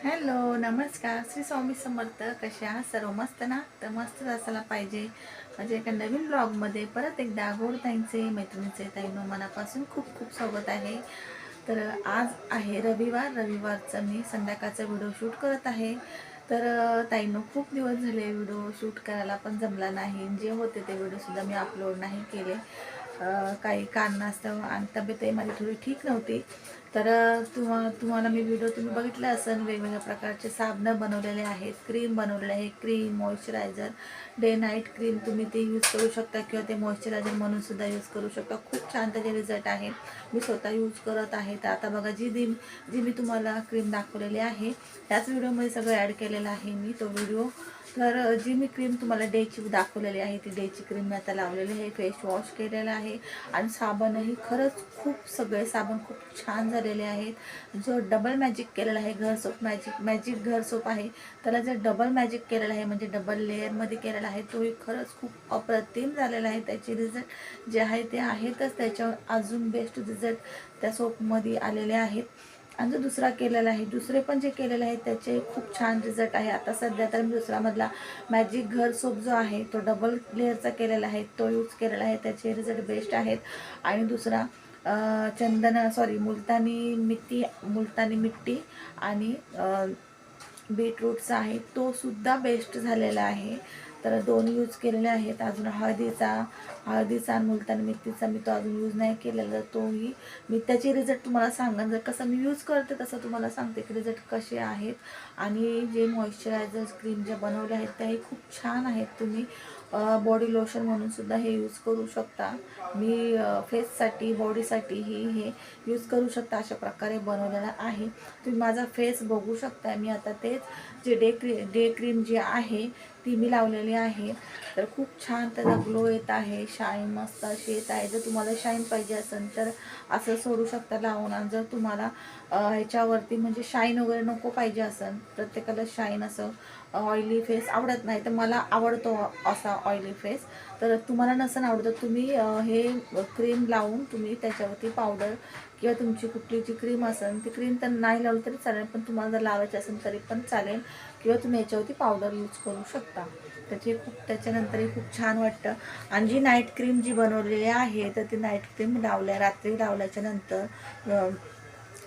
Hello, नमस्कार. श्री स्वामी समर्थ. कसे आहात सर्व? मस्त ना? तर मस्तच असायला पाहिजे. म्हणजे एका नवीन ब्लॉगमध्ये परत एकदा गोडताईंचे मैत्रिणीचे ताईंनो मनापासून खूप खूप स्वागत आहे. तर आज आहे रविवारचं मी संध्याकाळचा व्हिडिओ शूट करत आहे. तर ताईंनो खूप दिवस झाले व्हिडिओ शूट करायला पण जमला नाही. जे होते ते व्हिडिओसुद्धा मी अपलोड नाही केले. काही कारणास्तव आणि तब्येतही माझी थोडी ठीक नव्हती. तर तुम्हाला मी व्हिडिओ तुम्ही बघितला असेल. वेगवेगळ्या प्रकारचे साबणं बनवलेले आहेत, क्रीम बनवलेले आहे, cream moisturiser day night cream तुम्ही ते यूज करू शकता किंवा ते मॉइश्चरायझर म्हणून सुद्धा यूज करू शकता. खूप छान त्याचे रिझल्ट आहे. मी स्वतः यूज करत आहे. तर आता बघा जी मी तुम्हाला क्रीम दाखवलेली आहे त्याच व्हिडिओमध्ये सगळं ॲड केलेलं आहे मी तो व्हिडिओ. तर जी मी क्रीम तुम्हाला डेची दाखवलेली आहे ती डेची क्रीम मी आता लावलेली आहे. फेस वॉश केलेला आहे आणि साबणही खरंच खूप सगळे साबण खूप छान झालेले आहेत. जो डबल मॅजिक केलेला आहे घर सोप मॅजिक घर सोप आहे त्याला जर डबल मॅजिक केलेला आहे म्हणजे डबल लेअरमध्ये केलेला आहे तोही खरंच खूप अप्रतिम झालेला आहे. त्याचे रिझल्ट जे आहे ते आहेतच, त्याच्यावर अजून बेस्ट रिझल्ट त्या सोपमध्ये आलेले आहेत. आणि जो दुसरा केलेला आहे दुसरे पण जे केलेले आहेत त्याचे खूप छान रिझल्ट आहे. आता सध्या तर मी दुसरामधला मॅजिक घर सोप जो आहे तो डबल लेअरचा केलेला आहे तो यूज केलेला आहे. त्याचे रिझल्ट बेस्ट आहेत. आणि दुसरा मुलतानी मिट्टी आणि बीटरूटचा आहे तो सुद्धा बेस्ट झालेला आहे. तर दोन्ही यूज केलेले आहेत. अजून हळदीचा आणि मुलतानी मिट्टीचा मी तो अजून यूज नाही केलेला, तोही मी त्याचे रिझल्ट तुम्हाला सांगेन. जर कसं मी यूज करते तसं तुम्हाला सांगते की रिझल्ट कसे आहेत. आणि जे मॉइश्चरायझर क्रीम जे बनवले आहेत त्याही खूप छान आहेत. तुम्ही बॉडी लोशन म्हणून सुद्धा हे यूज करू शकता. मी फेससाठी बॉडीसाठीही हे यूज करू शकता. अशा प्रकारे बनवलेला आहे. तुम्ही माझा फेस बघू शकता. मी आता तेच जे डे क्रीम जी आहे ती मी लावलेली आहे. तर खूप छान त्याचा ग्लो येत आहे, शाईन मस्त अशी येत आहे. जर तुम्हाला शाईन पाहिजे असेल तर असं सोडू शकता लावून. आणि जर तुम्हाला ह्याच्यावरती म्हणजे शाईन वगैरे नको पाहिजे असेल, प्रत्येकाला शाईन असं ऑइली फेस आवडत नाही, तर मला आवडतो असा ऑइली फेस. तर तुम्हाला नसेल आवडत तुम्ही हे क्रीम लावून तुम्ही त्याच्यावरती पावडर किंवा तुमची कुठली जी क्रीम असेल ती क्रीम तर नाही लावली तरी चालेल, पण तुम्हाला जर लावायची असेल तरी पण चालेल. किंवा तुम्ही याच्यावरती पावडर यूज करू शकता. त्याच्यानंतरही खूप छान वाटतं. आणि जी नाईट क्रीम जी बनवलेली आहे तर ती नाईट क्रीम रात्री लावल्याच्या नंतर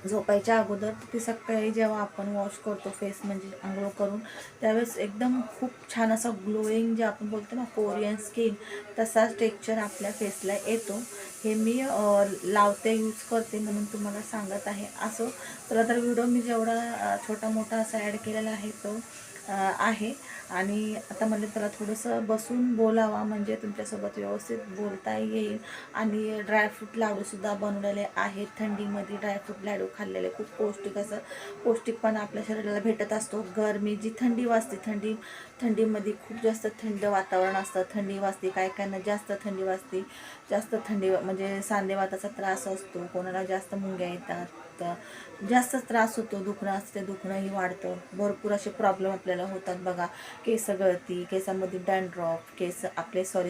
झोपायच्या अगोदर ती सकाळी जेव्हा आपण वॉश करतो फेस म्हणजे आंघोळ करून त्यावेळेस एकदम खूप छान असं ग्लोईंग जे आपण बोलतो ना कोरियन स्किन तसाच टेक्स्चर आपल्या फेसला येतो. हे मी लावते यूज करते म्हणून तुम्हाला सांगत आहे. असं चला तर व्हिडिओ मी जेवढा छोटा मोठा असा ॲड केलेला आहे तो आहे. आणि आता मला त्याला थोडंसं बसून बोलावा म्हणजे तुमच्यासोबत व्यवस्थित बोलता येईल. आणि ड्रायफ्रूट लाडूसुद्धा बनवलेले आहेत. थंडीमध्ये ड्रायफ्रूट लाडू खाल्लेले खूप पौष्टिक असं पौष्टिकपणा आपल्या शरीराला भेटत असतो. गरमी जी थंडी वाजते थंडीमध्ये खूप जास्त थंड वातावरण असतं, थंडी वाजते, काय कायना जास्त थंडी वाजते. जास्त थंडी म्हणजे सांधेवाताचा त्रास असतो, कोणाला जास्त मुंग्या येतात, जास्त त्रास होतो, दुखणं असते, दुखणंही वाढतं, भरपूर असे प्रॉब्लेम आपल्याला होतात बघा. केस गळती, केसामध्ये डॅन्ड्रॉफ,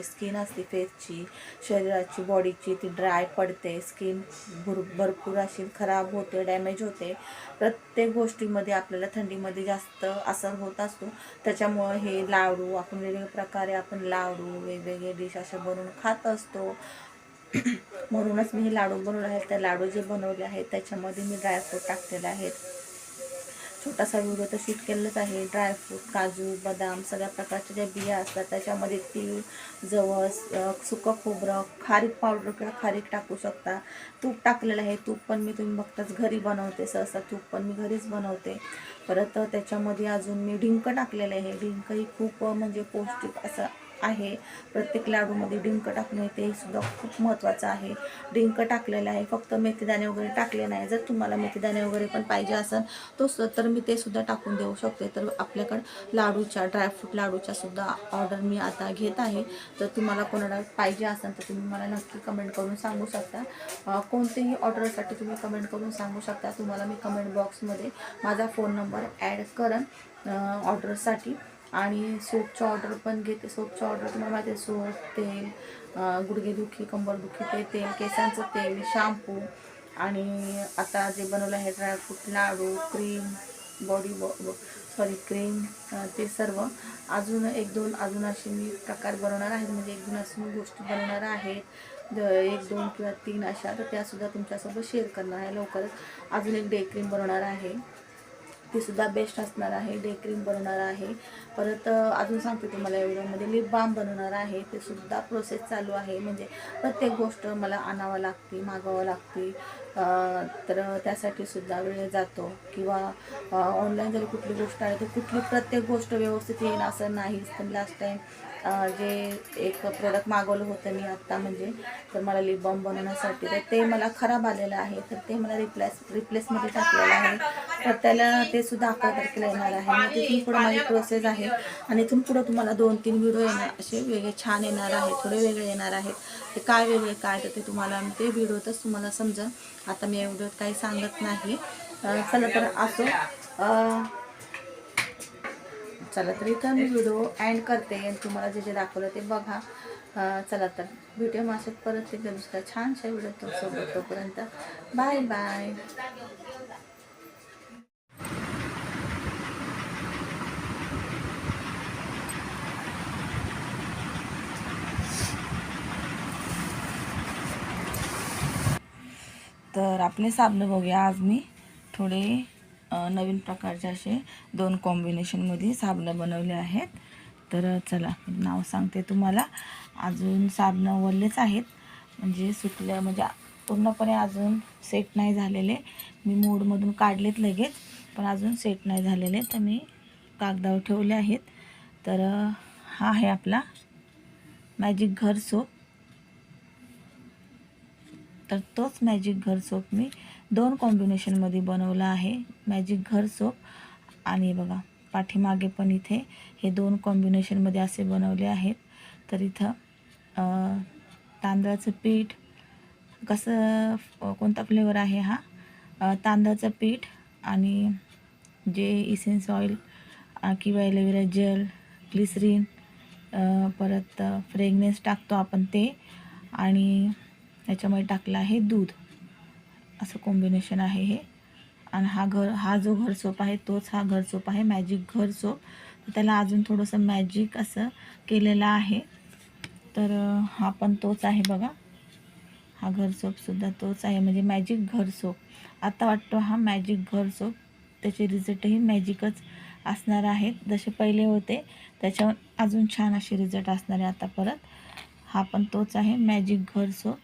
स्किन असते फेसची, शरीराची बॉडीची ती ड्राय पडते, स्किन भरपूर अशी खराब होते, डॅमेज होते. प्रत्येक गोष्टीमध्ये आपल्याला थंडीमध्ये जास्त असर होत असतो. त्याच्यामुळं हे लाडू आपण वेगवेगळ्या प्रकारे आपण लाडू वेगवेगळे डिश असे बनवून खात असतो. म्हणूनच मी हे लाडू बनवले आहेत. त्या लाडू जे बनवले आहेत त्याच्यामध्ये मी ड्रायफ्रूट टाकलेले आहेत. छोटासा व्हिडिओ तर शूट केलेलाच आहे. ड्रायफ्रूट, काजू, बदाम सगळ्या प्रकारच्या ज्या बिया असतात त्याच्यामध्ये तीळ, जवस, सुकं खोबरं, खारीक पावडर किंवा खारीक टाकू शकता. तूप टाकलेलं आहे. तूप पण मी तुम्ही बघताच घरी बनवते, सहसा तूप पण मी घरीच बनवते. परत त्याच्यामध्ये अजून मी डिंक टाकलेलं आहे. डिंक ही खूप म्हणजे पौष्टिक असं आहे. प्रत्येक लाडूमध्ये डिंक टाकणे ते सुद्धा खूप महत्त्वाचं आहे. डिंक टाकलेलं आहे. फक्त मेथीदाणे वगैरे टाकले नाही. जर तुम्हाला मेथीदाणे वगैरे पण पाहिजे असेल तर मी ते सुद्धा टाकून देऊ शकते. तर आपल्याकडं ड्रायफ्रूट लाडूच्या सुद्धा ऑर्डर मी आता घेत आहे. तर तुम्हाला कोणाला पाहिजे असेल तर तुम्ही मला नक्की कमेंट करून सांगू शकता. कोणतेही ऑर्डरसाठी तुम्ही कमेंट करून सांगू शकता. तुम्हाला मी कमेंट बॉक्समध्ये माझा फोन नंबर ॲड करेन ऑर्डरसाठी. आणि सोपचं ऑर्डर पण घेते. सोपचं ऑर्डर तुम्हाला माहिती आहे, सोप, तेल, गुडघेदुखी, कंबरदुखी ते तेल, केसांचं तेल, शॅम्पू आणि आता जे बनवलं आहे ड्रायफ्रूट लाडू, क्रीम सॉरी क्रीम, ते सर्व अजून एक दोन अजून असे मी प्रकार बनवणार आहेत, म्हणजे एक दोन असे मी गोष्टी बनवणार आहेत, एक दोन किंवा तीन अशा, तर त्यासुद्धा तुमच्यासोबत शेअर करणार आहे लवकरच. अजून एक डे क्रीम बनवणार आहे, ती सुद्धा बेस्ट असणार आहे. डे क्रीम बनवणार आहे. परत अजून सांगते तुम्हाला या व्हिडिओमध्ये लिप बाम बनवणार आहे, ते सुद्धा प्रोसेस चालू आहे. म्हणजे प्रत्येक गोष्ट मला आणावं लागते, मागवावं लागते, तर त्यासाठी सुद्धा वेळ जातो. किंवा ऑनलाईन जरी कुठली गोष्ट आहे तर कुठली प्रत्येक गोष्ट व्यवस्थित येईल असं नाहीच. तर लास्ट टाईम जे एक प्रोडक्ट मागवलं होतं मी आत्ता, म्हणजे तर मला लिप बाम बनवण्यासाठी, तर ते मला खराब आलेलं आहे, तर ते मला रिप्लेसमध्ये टाकलेलं आहे. तर त्याला ते सुद्धा 11 तारखेला येणार आहे. मग तिथून पुढं माझी प्रोसेस आहे, आणि इथून पुढं तुम्हाला 2-3 व्हिडिओ येणार, असे वेगळे छान येणार आहेत, थोडे वेगळे येणार आहेत. ते काय वेगळे काय तर ते तुम्हाला ते व्हिडिओतच तुम्हाला समजेल. आता मी या व्हिडिओत काही सांगत नाही. चला तर असो, चला तर इथं मी व्हिडिओ एंड करते, आणि तुम्हाला जे जे दाखवलं ते बघा. चला तर भेटूया माशात परत एकदा दुसऱ्या छानशा व्हिडिओ सोबत. तोपर्यंत बाय बाय. तर आपले साबण बघूया. आज मी थोडे नवीन प्रकारचे असे 2 कॉम्बिनेशनमध्ये साबणं बनवले आहेत. तर चला नाव सांगते तुम्हाला. अजून साबणं वल्लेच आहेत, म्हणजे सुकल्या, म्हणजे पूर्णपणे अजून सेट नाही झालेले. मी मूडमधून काढलेत लगेच, पण अजून सेट नाही झालेले, तर मी कागदावर ठेवले आहेत. तर हा आहे आपला मॅजिक घर सोप. तर तोच मॅजिक घर सोप मी 2 कॉम्बिनेशनमध्ये बनवला आहे. मॅजिक घर सोप, आणि बघा पाठीमागे पण इथे हे 2 कॉम्बिनेशनमध्ये असे बनवले आहेत. तर इथं तांदळाचं पीठ, कसं कोणता फ्लेवर आहे हा, तांदळाचं पीठ, आणि जे इसेन्स ऑइल किंवा एलोवेरा जेल, ग्लिसरीन, परत फ्रेग्रन्स टाकतो आपण ते, आणि याच्यामध्ये टाकलं आहे दूध. असं कॉम्बिनेशन आहे हे. आणि हा जो घर सोप आहे तोच हा घर सोप आहे, मॅजिक घर सोप. तर त्याला अजून थोडंसं मॅजिक असं केलेलं आहे. तर हा पण तोच आहे बघा, हा घर सोपसुद्धा तोच आहे, म्हणजे मॅजिक घर सोप. आता वाटतो हा मॅजिक घर सोप, त्याचे रिझल्टही मॅजिकच असणार आहेत. जसे पहिले होते त्याच्यावर अजून छान असे रिझल्ट असणार आहे आता परत. हा पण तोच आहे मॅजिक घर सोप,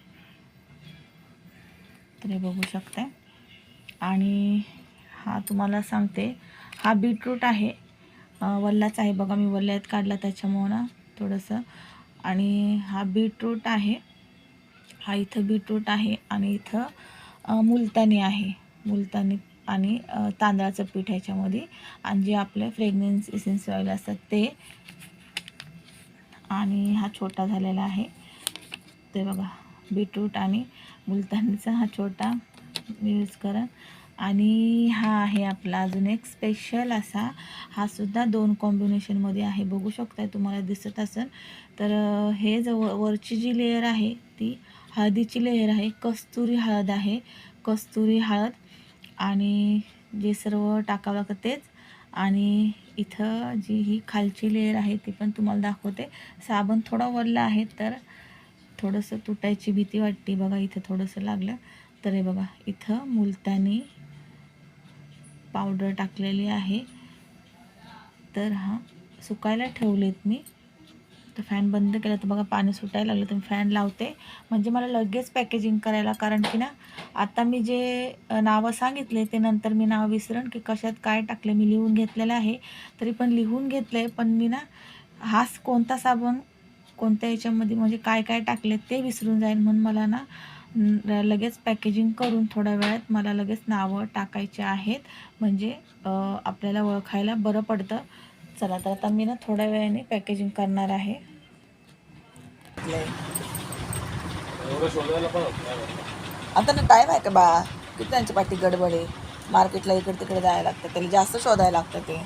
तर हे बघू शकताय. आणि हा तुम्हाला सांगते, हा बीटरूट आहे, वल्लाच आहे बघा, मी वल्ल्यात काढला त्याच्यामुळं ना थोडंसं. आणि हा बीटरूट आहे, हा इथं बीटरूट आहे, आणि इथं मुलतानी आहे, मुलतानी, आणि तांदळाचं पीठ ह्याच्यामध्ये, आणि जे आपले फ्रेग्रन्स इसेन्स ऑइल असतात ते. आणि हा छोटा झालेला आहे, ते बघा बीटरूट आणि मुलतानीचा हा छोटा मी यूज करा. आणि हा आहे आपला अजून एक स्पेशल असा, हा सुद्धा 2 कॉम्बिनेशनमध्ये आहे, बघू शकताय, तुम्हाला दिसत असेल. तर हे वरची जी लेयर आहे ती हळदीची लेयर आहे, कस्तुरी हळद आहे, कस्तुरी हळद, आणि जे सर्व टाकावं लागतं तेच. आणि इथं जी ही खालची लेयर आहे ती पण तुम्हाला दाखवते. साबण थोडा वल्ला आहे, तर थोडंसं तुटायची भीती वाटते बघा, इथं थोडंसं लागलं. तर हे बघा इथं मुलतानी पावडर टाकलेली आहे. तर हा सुकायला ठेवलेत मी. तर फॅन बंद केला तर बघा पाणी सुटायला लागलं, तर मी फॅन लावते, म्हणजे मला लगेच पॅकेजिंग करायला. कारण की ना आता मी जे नावं सांगितले ते नंतर मी नाव विसरण की कशात काय टाकले. मी लिहून घेतलेलं आहे, तरी पण लिहून घेतलं आहे, पण मी ना हाच कोणता साबण कोणत्या याच्यामध्ये म्हणजे काय काय टाकले ते विसरून जाईल. म्हणून मला ना लगेच पॅकेजिंग करून थोड्या वेळात मला लगेच नावं टाकायचे आहेत, म्हणजे आपल्याला ओळखायला बरं पडतं. चला तर आता मी ना थोड्या वेळाने पॅकेजिंग करणार आहे. आता ना टाईम आहे का बा, किती त्यांच्या पाठी गडबड आहे, मार्केटला इकडे तिकडे जायला लागतं, त्याला जास्त शोधायला लागतं ते.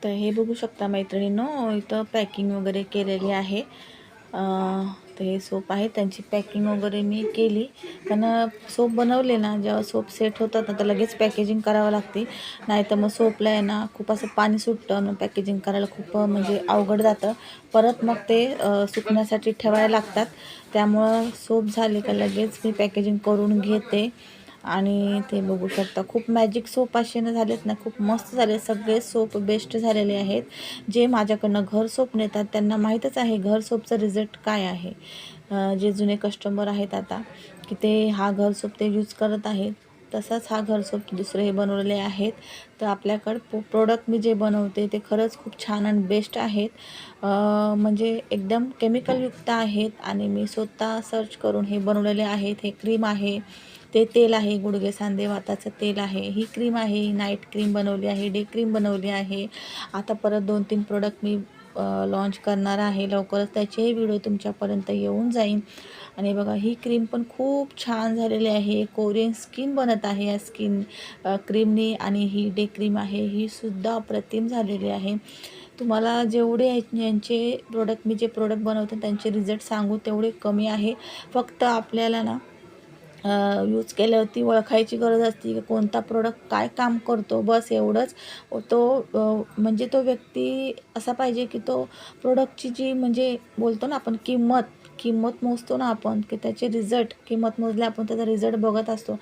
तर हे बघू शकता मैत्रिणींनो, इथं पॅकिंग वगैरे केलेली आहे. तर हे सोप आहे, त्यांची पॅकिंग वगैरे मी केली. पण सोप बनवले ना, जेव्हा सोप सेट होतात ना तर लगेच पॅकेजिंग करावं लागते, नाही तर मग सोपला आहे ना खूप असं पाणी सुटतं आणि पॅकेजिंग करायला खूप म्हणजे अवघड जातं. परत मग ते सुकण्यासाठी ठेवायला लागतात. त्यामुळं सोप झाले का लगेच मी पॅकेजिंग करून घेते. आणि ते बघू शकता खूप मॅजिक सोप असे झालेत ना, खूप मस्त झाले. सगळे सोप बेस्ट झालेले आहेत. जे माझ्याकडनं घर सोप नेतात त्यांना माहीतच आहे घर सोपचं रिझल्ट काय आहे. जे जुने कस्टमर आहेत आता की ते हा घर सोप ते यूज करत आहेत. तसाच हा घर सोप दुसरे हे बनवलेले आहेत. तर आपल्याकडं प्रोडक्ट मी जे बनवते ते खरंच खूप छान आणि बेस्ट आहेत. म्हणजे एकदम केमिकलयुक्त आहेत आणि मी स्वतः सर्च करून हे बनवलेले आहेत. हे क्रीम आहे, ते तेल आहे, गुडघे सांधे वाताचं तेल आहे, ही क्रीम आहे, नाईट क्रीम बनवली आहे, डे क्रीम बनवली आहे. आता परत 2-3 प्रोडक्ट मी लॉन्च करणार आहे लवकरच, त्याचेही व्हिडिओ तुमच्यापर्यंत येऊन जाईल. आणि बघा ही क्रीम पण खूप छान झालेली आहे. कोरियन स्किन बनत आहे या स्किन क्रीमनी. आणि ही डे क्रीम आहे ही सुद्धा अप्रतिम झालेली आहे. तुम्हाला जेवढे यांचे प्रोडक्ट मी जे प्रोडक्ट बनवते त्यांचे रिझल्ट सांगू तेवढे कमी आहे. फक्त आपल्याला ना यूज केल्यावरती ओळखायची गरज असते की कोणता प्रोडक्ट काय काम करतो, बस एवढंच. म्हणजे तो व्यक्ती असा पाहिजे की तो प्रोडक्टची जी म्हणजे बोलतो ना आपण किंमत मोजतो ना आपण, की त्याचे रिझल्ट किंमत मोजले आपण त्याचा रिझल्ट बघत असतो.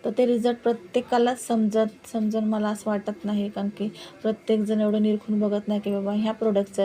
तर ते रिझल्ट प्रत्येकाला समजन मला असं वाटत नाही, कारण की प्रत्येकजण एवढं निरखून बघत नाही की बाबा ह्या प्रोडक्टचा